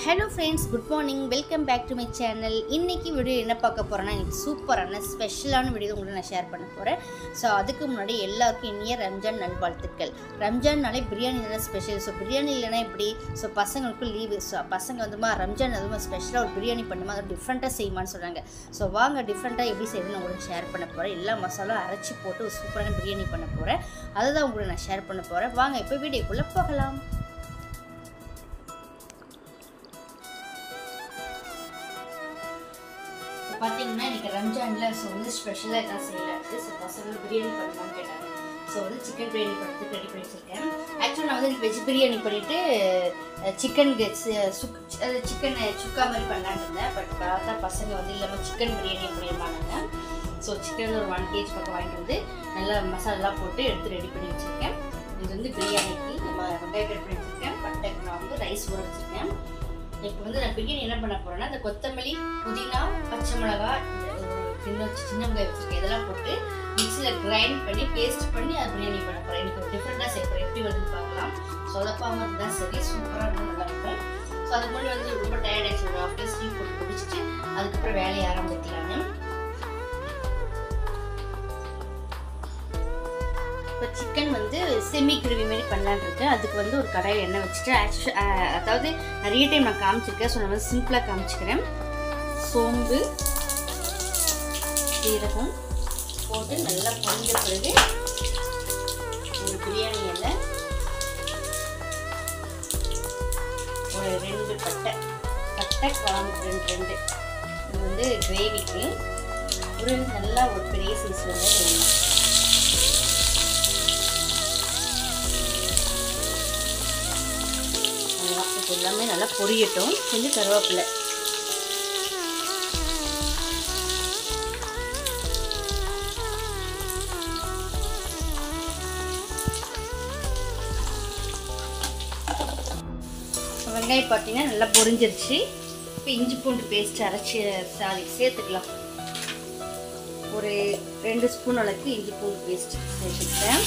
Hello friends, good morning. Welcome back to my channel. இன்னைக்கு video என்ன பார்க்க போறேன்னா இன்னைக்கு சூப்பரான ஸ்பெஷலான வீடியோ உங்களுக்கு நான் ஷேர் பண்ண போறேன். சோ அதுக்கு முன்னாடி எல்லாருக்கும் இனிய ரம்ஜான் நல்வாழ்த்துக்கள். ரம்ஜான்னாலே பிரியாணி தான் ஸ்பெஷல். சோ பிரியாணி இல்லனா எப்படி? சோ பசங்களுக்கு லீவு. சோ பசங்க வந்துமா ரம்ஜான் அதுவும் ஸ்பெஷலா ஒரு பிரியாணி பண்ணுமா அது டிஃபரண்டா செய்யுமான்னு சொல்றாங்க. சோ வாங்க டிஃபரண்டா எப்படி செய்யணும்னு உங்களுக்கு ஷேர் பண்ண போறேன். எல்லா மசாலா அரைச்சி போட்டு ஒரு சூப்பரான பிரியாணி பண்ண போறேன். அதுதான் உங்களுக்கு நான் ஷேர் பண்ண போறேன். வாங்க இப்போ வீடியோக்குள்ள போகலாம். பார்த்தீங்கன்னா இன்னைக்கு ரம்ஜானில் ஸோ வந்து ஸ்பெஷலாக எதாவது செய்யலாட்டு ஸோ பசங்க பிரியாணி பண்ணலான்னு கேட்டாங்க. ஸோ வந்து சிக்கன் பிரியாணி பண்ணுறதுக்கு ரெடி பண்ணி வச்சுருக்கேன். ஆக்சுவலாக நான் வந்து வெஜ் பிரியாணி பண்ணிவிட்டு சிக்கன் சுக்கா மாதிரி பண்ணலான்னு இருந்தேன். பட் பார்த்தா பசங்க வந்து இல்லாமல் சிக்கன் பிரியாணி பண்ணியிருப்பாங்க. ஸோ சிக்கன் ஒரு 1 kg பக்கம் வாங்கிட்டு வந்து நல்லா மசாலாலாம் போட்டு எடுத்து ரெடி பண்ணி வச்சுருக்கேன். இது வந்து பிரியாணிக்கு நம்ம வெங்காயம் கட் பண்ணி வச்சுருக்கேன். பட்டை கிராம்பு ரைஸ் ஊற வச்சுருக்கேன். இப்போ வந்து நான் பிரியாணி என்ன பண்ண போறேன்னா இந்த கொத்தமல்லி புதினா பச்சை மிளகாய் சின்ன வெங்காயம் வச்சிருக்கேன் இதெல்லாம் போட்டு மிக்சியில் கிரைண்ட் பண்ணி பேஸ்ட் பண்ணி அது பிரியாணி பண்ண போறேன். எனக்கு டிஃப்ரெண்டாக செய்ய போறேன். எப்படி வருதுன்னு பார்க்கலாம். சொதப்பாமல் இருந்தால் சரி சூப்பராக இருந்தால் நல்லா இருக்கும். ஸோ அதுக்கு முன்னாடி வந்து ரொம்ப டயர்ட் ஆகிடுச்சு. ஒரு ஆஃப் டேஸ் ஸ்லீப் போட்டு முடிச்சுட்டு அதுக்கப்புறம் வேலையை ஆரம்பிக்கலான்னு. இப்போ சிக்கன் வந்து செமி கிரேவி மாதிரி பண்ணலான்னு இருக்கேன். அதுக்கு வந்து ஒரு கடாயில் எண்ணெய் வச்சுட்டு அதாவது நிறைய டைம் நான் காமிச்சிருக்கேன். ஸோ நான் வந்து சிம்பிளாக காமிச்சிக்கிறேன். சோம்பு சீரகம் போட்டு நல்லா பொரிஞ்ச பிறகு ஒரு பிரியாணி இலை ஒரு 2 பட்டை கிராம்பு 2 இது வந்து கிரேவிக்கு ஒரு நல்லா ஒரு பெரிய சைஸ் வந்து வேணும். எல்லாமே நல்லா பொரியட்டும். கொஞ்சம் கருவேப்பிலை வெங்காயம் பார்த்தீங்கன்னா நல்லா பொரிஞ்சிருச்சு. இப்போ இஞ்சி பூண்டு பேஸ்ட் அரைச்சி சேர்த்துக்கலாம். ஒரு 2 ஸ்பூன் அளவுக்கு இஞ்சி பூண்டு பேஸ்ட் சேர்த்துக்கிட்டேன்.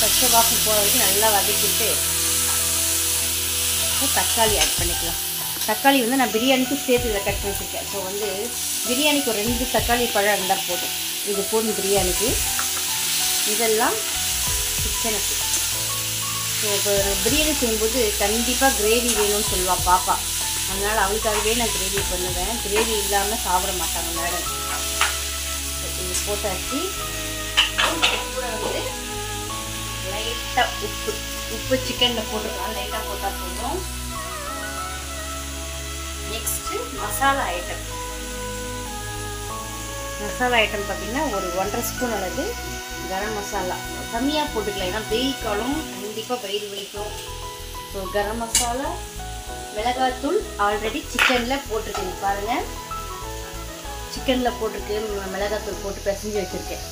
பச்சை வாசம் போகிற வரைக்கும் நல்லா வதக்கிட்டு தக்காளி ஆட் பண்ணிக்கலாம். தக்காளி வந்து நான் பிரியாணிக்கு சேர்த்து இதை கட் பண்ணி வச்சுருக்கேன். ஸோ வந்து பிரியாணிக்கு ஒரு 2 தக்காளி பழம் இருந்தால் போதும். இது போதும் பிரியாணிக்கு. இதெல்லாம் சிக்கனுக்கு. ஸோ இப்போ பிரியாணி செய்யும்போது கண்டிப்பாக கிரேவி வேணும்னு சொல்லுவாள் பாப்பா. அதனால் அவளுக்காகவே நான் கிரேவி பண்ணுவேன். கிரேவி இல்லாமல் சாப்பிட மாட்டாங்க மேடம். இது போட்டாச்சு. கூட வந்து லைட்டாக உப்பு சிக்கனில் போட்டுக்கலாம். லைட்டாக போட்டால் போதும். நெக்ஸ்ட்டு மசாலா ஐட்டம் பார்த்திங்கன்னா ஒரு 1.5 ஸ்பூன் அளவு கரம் மசாலா கம்மியாக போட்டுக்கலாம். ஏன்னா வெயில் காலம் கண்டிப்பாக வெயில் வலிக்கும். ஸோ கரம் மசாலா மிளகாத்தூள் ஆல்ரெடி சிக்கனில் போட்டிருக்கேன் பாருங்கள். சிக்கனில் போட்டிருக்கு மிளகாத்தூள் போட்டு பிசைஞ்சு வச்சுருக்கேன்.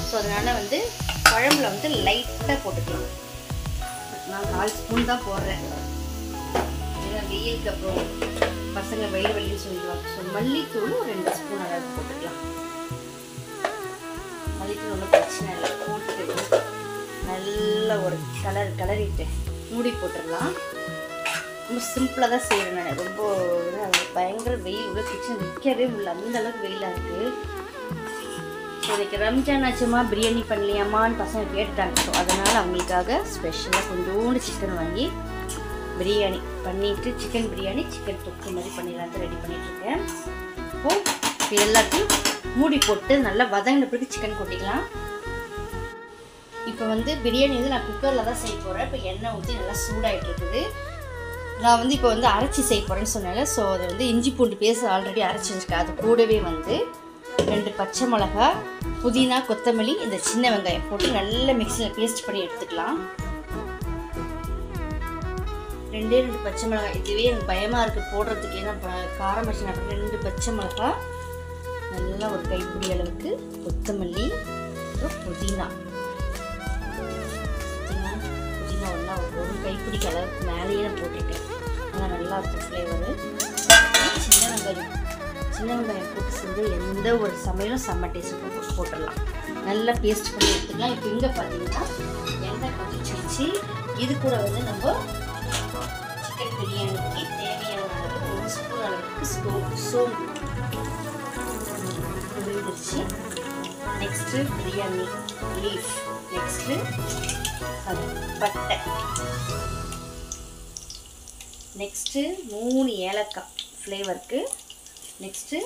ஸோ அதனால் வந்து குழம்புல வந்து லைட்டாக போட்டுக்கலாம். நான் 4 ஸ்பூன் தான் போடுறேன். ஏன்னா வெயிலுக்கு அப்புறம் பசங்க வெயில் வெளின்னு சொல்லிடுவாங்க. ஸோ மல்லித்தூள் ஒரு 2 ஸ்பூன் அளவு போட்டுக்கலாம். மல்லித்தூள் ஒன்றும் பிரச்சனை இல்லை. போட்டு நல்ல ஒரு கலரிட்டு மூடி போட்டுடலாம். ரொம்ப சிம்பிளாக தான் செய்கிறேன் நான். ரொம்ப பயங்கர வெயில் உள்ள கிச்சன் நிற்கவே முடியல. அந்த அளவுக்கு வெயிலாக இருக்குது. ஸோ இன்றைக்கி ரம்ஜான் ஆச்சுமா பிரியாணி பண்ணலையாமான்னு பசங்க கேட்டுட்டாங்க. ஸோ அதனால் அவங்களுக்காக ஸ்பெஷலாக கொஞ்சோண்டு சிக்கன் வாங்கி பிரியாணி பண்ணிவிட்டு சிக்கன் பிரியாணி சிக்கன் தொக்கு மாதிரி பண்ணிடலான்ட்டு ரெடி பண்ணிகிட்ருக்கேன். இப்போது எல்லாத்தையும் மூடி போட்டு நல்லா வதங்கின பிறகு சிக்கன் கொட்டிக்கலாம். இப்போ வந்து பிரியாணி வந்து நான் குக்கரில் தான் செய்ய போகிறேன். இப்போ எண்ணெய் ஊற்றி நல்லா சூடாகிட்டு இருக்குது. நான் வந்து இப்போ வந்து அரைச்சி செய்ய போகிறேன்னு சொன்னால ஸோ அதை வந்து இஞ்சி பூண்டு பேஸ்ட் ஆல்ரெடி அரைச்சி வச்சுருக்கேன். அது கூடவே வந்து 2 பச்சை மிளகா புதினா கொத்தமல்லி இந்த சின்ன வெங்காயம் போட்டு நல்ல மிக்சியில் பேஸ்ட் பண்ணி எடுத்துக்கலாம். 2 பச்சை மிளகாய் இதுவே எனக்கு பயமாக இருக்குது போடுறதுக்கு. ஏன்னா காரம் வச்சு நான் 2 பச்சை மிளகா நல்லா ஒரு கைப்பிடி அளவுக்கு கொத்தமல்லி புதினா ஒன்றா ஒரு கைப்பிடிக்கு அளவுக்கு மேலேயே நான் போட்டுட்டேன். ஆனால் நல்லா இருக்கும் ஃப்ளேவரு. சின்ன வெங்காயம் போட்டு செஞ்சு எந்த ஒரு சமையலும் செம்ம டேஸ்ட்டு போட்டுடலாம். நல்லா பேஸ்ட் பண்ணி எடுத்துக்கலாம். இப்போ இங்கே பார்த்தீங்கன்னா எண்ணெய் கொஞ்சம் கொதிச்சிருச்சு. இது கூட வந்து நம்ம சிக்கன் பிரியாணிக்கு தேவையான அளவு 1 ஸ்பூன் அளவுக்கு சோம்பு விழுந்துருச்சு. நெக்ஸ்ட்டு பிரியாணி லீஃப், நெக்ஸ்ட்டு பட்டை, நெக்ஸ்ட்டு 3 ஏலக்காய் ஃப்ளேவருக்கு, நெக்ஸ்ட்டு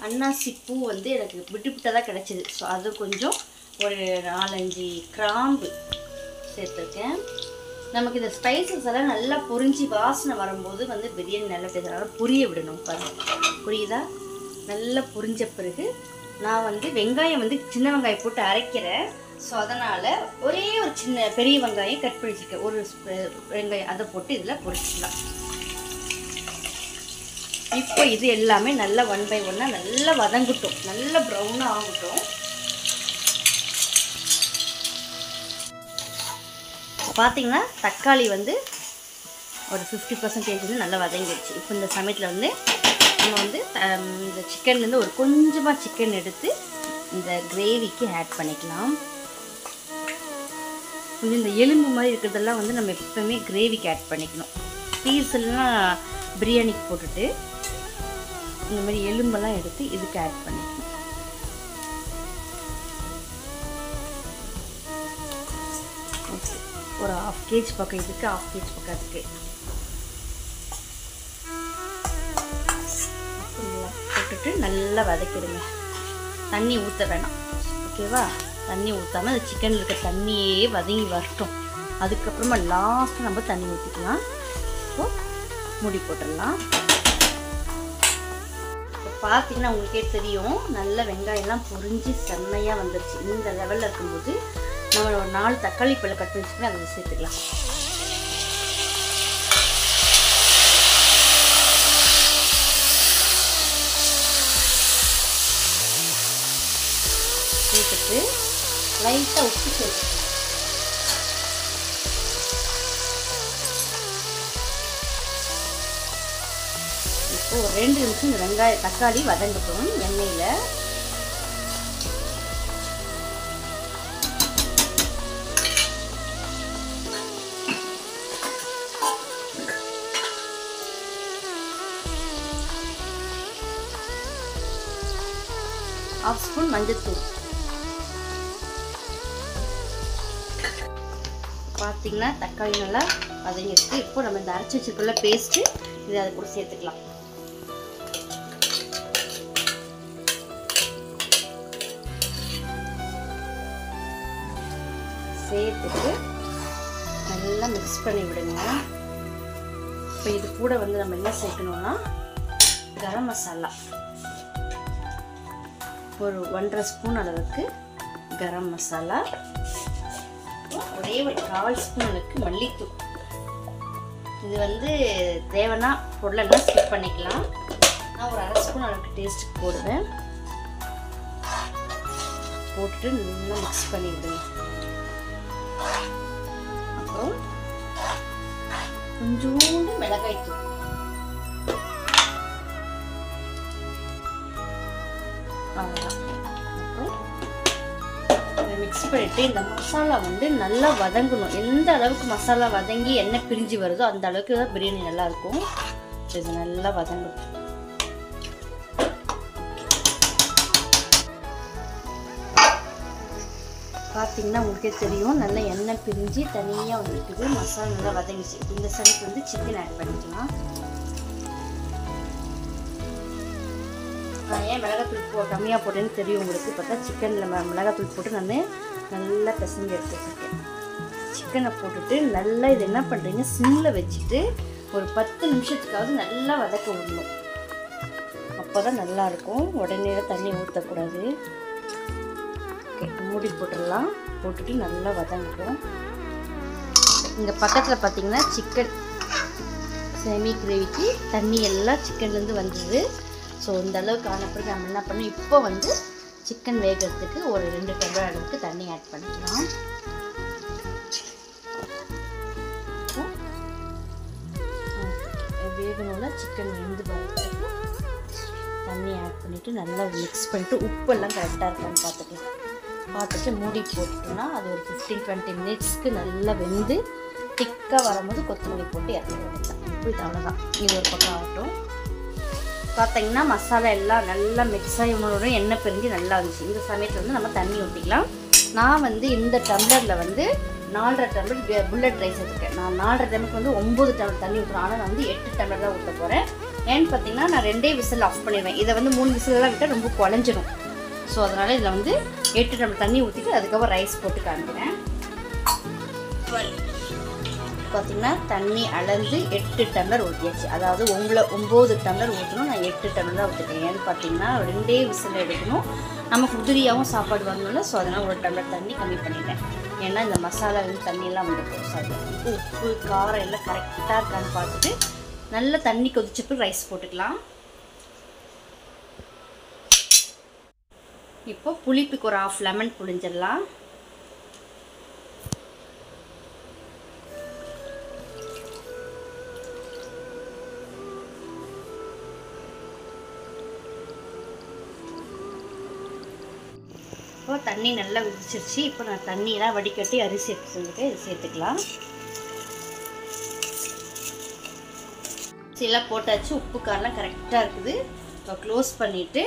அன்னாசி பூ வந்து எனக்கு விட்டு விட்டதாக கிடச்சிது. ஸோ அது கொஞ்சம் ஒரு 4-5 கிராம்பு சேர்த்துருக்கேன். நமக்கு இந்த ஸ்பைசஸ் எல்லாம் நல்லா பொரிஞ்சு வாசனை வரும்போது வந்து பிரியாணி நல்லா பேசுகிறாங்க. புரிய விடணும் பாருங்கள், புரியுதா? நல்லா புரிஞ்ச பிறகு நான் வந்து வெங்காயம் வந்து சின்ன வெங்காயம் போட்டு அரைக்கிறேன். ஸோ அதனால் ஒரே ஒரு பெரிய வெங்காயம் கட் பண்ணி வச்சுருக்கேன். ஒரு வெங்காயம் அதை போட்டு இதில் பொரிச்சிக்கலாம். இப்போ இது எல்லாமே நல்லா 1 by 1 நல்லா வதங்கட்டும், நல்லா ப்ரௌனாக ஆகட்டும். பார்த்தீங்கன்னா தக்காளி வந்து ஒரு 50% வந்து நல்லா வதங்கிடுச்சு. இப்போ இந்த சமயத்தில் வந்து நம்ம வந்து இந்த சிக்கன்லேருந்து ஒரு கொஞ்சமாக சிக்கன் எடுத்து இந்த கிரேவிக்கு ஆட் பண்ணிக்கலாம். கொஞ்சம் இந்த எலும்பு மாதிரி இருக்கிறதெல்லாம் வந்து நம்ம எப்பவுமே கிரேவிக்கு ஆட் பண்ணிக்கணும். பீஸ்லாம் பிரியாணிக்கு போட்டுட்டு இந்த மாதிரி எலும்பெல்லாம் எடுத்து இதுக்கு ஆட் பண்ணிக்கணும். ஓகே, ஒரு 1/2 kg பக்கம் இதுக்கு, 1/2 kg பக்கம் அதுக்கு போட்டுட்டு நல்லா வதக்கிடுங்க. தண்ணி ஊற்ற வேணாம், ஓகேவா? தண்ணி ஊற்றாமல் அந்த சிக்கனில் இருக்க தண்ணியே வதங்கி வரட்டும். அதுக்கப்புறமா லாஸ்ட்டு நம்ம தண்ணி ஊற்றிக்கலாம். இப்போ மூடி போட்டுடலாம். இப்போ பார்த்தீங்கன்னா உங்களுக்கே தெரியும், நல்ல வெங்காயம்லாம் பொரிஞ்சு செம்மையாக வந்துருச்சு. இந்த லெவலில் இருக்கும்போது நம்ம ஒரு 4 தக்காளி பழம் கட் பண்ணி வச்சுக்கணும், அதை சேர்த்துக்கலாம். சேர்த்துட்டு லைட்டாக உப்பு சேர்த்துக்கலாம். இப்போ ஒரு 2 நிமிஷம் இந்த வெங்காயம் தக்காளி வதங்கட்டும் எண்ணெயில். ½ ஸ்பூன் மஞ்சள்தூள். பார்த்தீங்கன்னா தக்காளி நல்லா வதங்கிருக்கு. இப்போ நம்ம இந்த அரைச்சி வச்சிருக்குள்ள பேஸ்ட்டு இதை அதை கூட சேர்த்துக்கலாம். சேர்த்துட்டு நல்லா மிக்ஸ் பண்ணி விடுங்க. இப்போ இது கூட வந்து நம்ம என்ன சேர்க்கணும்னா கரம் மசாலா ஒரு 1.5 ஸ்பூன் அளவுக்கு கரம் மசாலா, ஒரே ஒரு 1/4 ஸ்பூன் அளவுக்கு மல்லித்தூள். இது வந்து தேவைன்னா பொருளெல்லாம் ஸ்கிப் பண்ணிக்கலாம். நான் ஒரு 1/2 ஸ்பூன் அளவுக்கு டேஸ்ட்டுக்கு போடுவேன். போட்டுட்டு நல்லா மிக்ஸ் பண்ணி விடுங்க. அப்புறம் கொஞ்சோண்டு மிளகாய் தூள், அவ்வளோதான். அப்புறம் இதை மிக்ஸ் பண்ணிவிட்டு இந்த மசாலா வந்து நல்லா வதங்கணும். எந்த அளவுக்கு மசாலா வதங்கி எண்ணெய் பிரிஞ்சு வருதோ அந்த அளவுக்கு தான் பிரியாணி நல்லாயிருக்கும். இது நல்லா வதங்கணும். பார்த்தீங்கன்னா உங்களுக்கே தெரியும், நல்லா எண்ணெய் பிரிஞ்சு தனியாக வந்துருக்குது. மசாலா நல்லா வதங்கிச்சு. இந்த சைடுக்கு வந்து சிக்கன் ஆட் பண்ணிக்கலாம். நான் ஏன் மிளகாத்தூள் கம்மியாக போட்டேன்னு தெரியும் உங்களுக்கு. பார்த்தா சிக்கனில் மிளகாத்தூள் போட்டு நான் நல்லா பிசைஞ்சு எடுத்து வச்சுருக்கேன். சிக்கனை போட்டுட்டு நல்லா இது என்ன பண்ணுறீங்க, சிம்மில் வச்சுட்டு ஒரு 10 நிமிஷத்துக்காவது நல்லா வதக்க விடணும். அப்போ தான் நல்லாயிருக்கும். உடனே தண்ணி ஊற்றக்கூடாது. ஓகே, மூடி போட்டுடலாம். போட்டுட்டு நல்லா வதங்கட்டும். இங்கே பக்கத்தில் பார்த்தீங்கன்னா சிக்கன் செமி கிரேவிக்கு தண்ணி எல்லாம் சிக்கன்லேருந்து வந்தது. ஸோ இந்த அளவுக்கு ஆன பிறகு நம்ம என்ன பண்ணணும், இப்போ வந்து சிக்கன் வேகிறதுக்கு ஒரு 2 டம்ளர் அளவுக்கு தண்ணி ஆட் பண்ணிக்கலாம். வேகணும்னா சிக்கன் வெந்து வரதுக்கு தண்ணி ஆட் பண்ணிவிட்டு நல்லா மிக்ஸ் பண்ணிவிட்டு உப்பெல்லாம் கரெக்டாக இருக்கான்னு பார்த்துக்கலாம். பார்த்துட்டு மூடி போட்டுட்டோம்னா அது ஒரு 15-20 மினிட்ஸ்க்கு நல்லா வெந்து திக்காக வரும்போது கொத்தமல்லி போட்டு இறக்க வேண்டியதான். இப்போ இது அவ்வளோதான். இது ஒரு பக்கம் ஆகட்டும். பார்த்தீங்கன்னா மசாலா எல்லாம் நல்லா மிக்ஸ் ஆகி உணவோட எண்ணெய் பிரிஞ்சு நல்லா இருந்துச்சு. இந்த சமயத்தில் வந்து நம்ம தண்ணி ஊற்றிக்கலாம். நான் வந்து இந்த டம்ளரில் வந்து 4.5 டம்ளர் புல்லட் ரைஸ் எடுத்துருக்கேன். நான் 4.5 டம்ளருக்கு வந்து 9 டம்ளர் தண்ணி ஊற்றுறேன். ஆனால் நான் வந்து 8 டம்ளர் தான் ஊற்ற போகிறேன். ஏன்னு பார்த்தீங்கன்னா நான் 2 விசில் ஆஃப் பண்ணிடுவேன். இதை வந்து 3 விசிலெலாம் விட்டால் ரொம்ப குழஞ்சிடும். ஸோ அதனால் இதில் வந்து 8 டம்ளர் தண்ணி ஊற்றிட்டு அதுக்கப்புறம் ரைஸ் போட்டு காமிக்கிறேன். பார்த்திங்கன்னா தண்ணி அளந்து 8 டம்ளர் ஊற்றியாச்சு. அதாவது 9 டம்ளர் ஊற்றணும், நான் 8 டம்ளர் தான் ஊற்றிட்டேன். ஏன்னு பார்த்தீங்கன்னா 2 விசில் எடுக்கணும், நமக்கு உதிரியாகவும் சாப்பாடு வரணும்ல. ஸோ அதனால் 1 டம்ளர் தண்ணி கம்மி பண்ணிட்டேன். ஏன்னா இந்த மசாலா வந்து தண்ணியெல்லாம் வந்துடும். ஸோ அது உப்பு காரம் எல்லாம் கரெக்டாக இருக்கான்னு பார்த்துட்டு நல்லா தண்ணி கொதிச்சப்போ ரைஸ் போட்டுக்கலாம். இப்போ புளிப்புக்கு ஒரு 1/2 லெமன் புளிஞ்சிடலாம். இப்போ தண்ணி நல்லா விதிச்சிருச்சு. இப்போ நான் தண்ணியெல்லாம் வடிகட்டி அரிசி எடுத்துருக்கேன், இது சேர்த்துக்கலாம். எல்லாம் போட்டாச்சு, உப்பு காரெலாம் கரெக்டாக இருக்குது. இப்போ க்ளோஸ் பண்ணிவிட்டு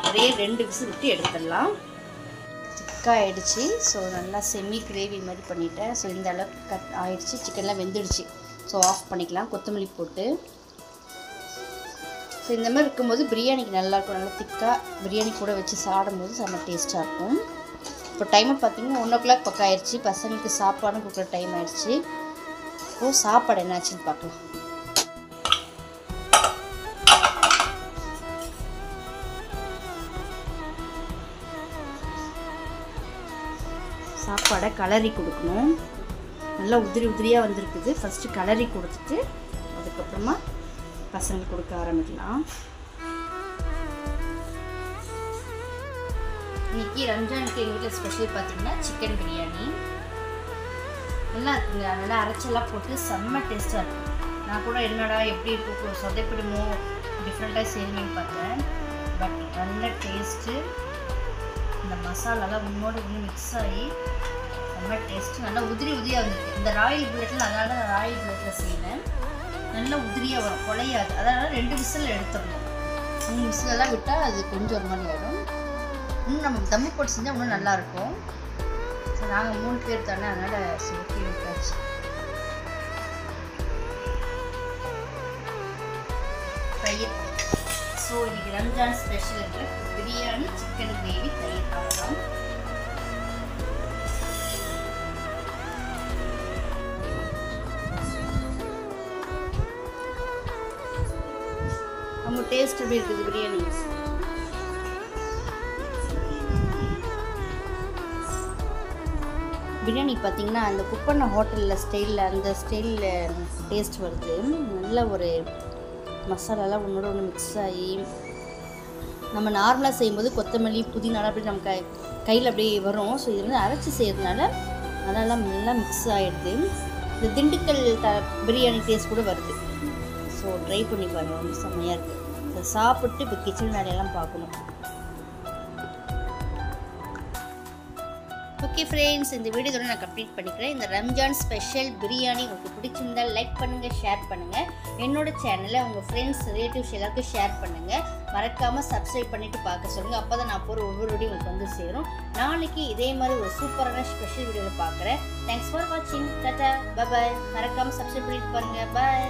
ஒரே 2 விசில் விட்டு எடுத்துடலாம். திக்காக ஆகிடுச்சு. ஸோ நல்லா செமி கிரேவி மாதிரி பண்ணிட்டேன். ஸோ இந்த அளவுக்கு கட் ஆகிடுச்சு. சிக்கன்லாம் வெந்துடுச்சு. ஸோ ஆஃப் பண்ணிக்கலாம் கொத்தமல்லி போட்டு. ஸோ இந்த மாதிரி இருக்கும்போது பிரியாணிக்கு நல்லாயிருக்கும். நல்லா திக்காக பிரியாணி கூட வச்சு சாப்பிடும்போது செம்ம டேஸ்ட்டாக இருக்கும். இப்போ டைமை பார்த்தீங்கன்னா 1 o'clock பக்கம் ஆயிடுச்சு. பசங்களுக்கு சாப்பாடும் கொடுக்குற டைம் ஆயிடுச்சு. இப்போது சாப்பாடு என்னாச்சுன்னு பார்க்கலாம். சாப்பாடை கலரி கொடுக்கணும். நல்லா உதிரியாக வந்திருக்குது. ஃபஸ்ட்டு கலரி கொடுத்துட்டு அதுக்கப்புறமா பசங்களுக்கு கொடுக்க ஆரம்பிக்கலாம். இன்னைக்கு ரம்ஜானுக்கு எங்கள் வீட்டில் ஸ்பெஷல் பார்த்தீங்கன்னா சிக்கன் பிரியாணி. நல்லா இருக்குங்க. நல்லா அரைச்செல்லாம் போட்டு செம்ம டேஸ்ட்டாக இருக்கும். நான் கூட என்னடா எப்படி இருக்கும் சொதைப்பிடுமோ டிஃப்ரெண்ட்டாக செய்யணும்னு பார்த்தேன். பட் நல்ல டேஸ்ட்டு. இந்த மசாலாலாம் உன்னோட இன்னும் மிக்ஸ் ஆகி செம்ம டேஸ்ட்டு. நல்லா உதிரியாக வந்துருக்கு. இந்த ராயல் புல்லட்டில் அதனால நான் ராயல் புல்லட்டில் செய்வேன். நல்லா உதிரியாக வரும், குழையாது. அதனால் 2 விசில் எடுத்துடணும். 3 விசிலெல்லாம் விட்டால் அது கொஞ்சம் ஒரு மாதிரி ஆகிடும். இன்னும் நம்ம தம்மு போட்டு செஞ்சால் இன்னும் நல்லாயிருக்கும். ஸோ நாங்கள் 3 பேர் தானே, அதனால் சுருக்கி விட்டாச்சு. தயிர். ஸோ இன்றைக்கி Ramzan special biryani chicken gravy தயிர் ஆகலாம். நம்ம டேஸ்ட் எப்படி இருக்குது பிரியாணி? பிரியாணி பார்த்தீங்கன்னா அந்த குக் பண்ண ஹோட்டலில் ஸ்டைலில் அந்த ஸ்டைலில் டேஸ்ட் வருது. நல்ல ஒரு மசாலாலாம் ஒன்றோட ஒன்று மிக்ஸ் ஆகி நம்ம நார்மலாக செய்யும்போது கொத்தமல்லி புதினாலாம் அப்படி நம்ம கையில் அப்படியே வரும். ஸோ இது வந்து அரைச்சி செய்கிறதுனால அதெல்லாம் நல்லா மிக்ஸ் ஆகிடுது. இந்த திண்டுக்கல் பிரியாணி டேஸ்ட் கூட வருது. ஸோ ட்ரை பண்ணி பாருங்கள், ரொம்ப செம்மையாக இருக்குது. ஸோ சாப்பிட்டு இப்போ கிச்சன் வேலையெல்லாம் பார்க்கணும். ஓகே ஃப்ரெண்ட்ஸ், இந்த வீடியோட நான் கம்ப்ளீட் பண்ணிக்கிறேன். இந்த ரம்ஜான் ஸ்பெஷல் பிரியாணி உங்களுக்கு பிடிச்சிருந்தால் லைக் பண்ணுங்கள், ஷேர் பண்ணுங்கள். என்னோட சேனலை உங்கள் ஃப்ரெண்ட்ஸ் ரிலேட்டிவ்ஸ் எல்லாருக்கும் ஷேர் பண்ணுங்கள். மறக்காமல் சப்ஸ்கிரைப் பண்ணிவிட்டு பார்க்க சொல்லுங்கள். அப்போ தான் நான் போகிற ஒவ்வொரு வீடியோ உங்களுக்கு வந்து சேரும். நாளைக்கு இதே மாதிரி ஒரு சூப்பரான ஸ்பெஷல் வீடியோவில் பார்க்குறேன். தேங்க்ஸ் ஃபார் வாட்சிங். டாடா, பாய். மறக்காமல் சப்ஸ்கிரைப் பண்ணிட்டு பாருங்கள். பாய்.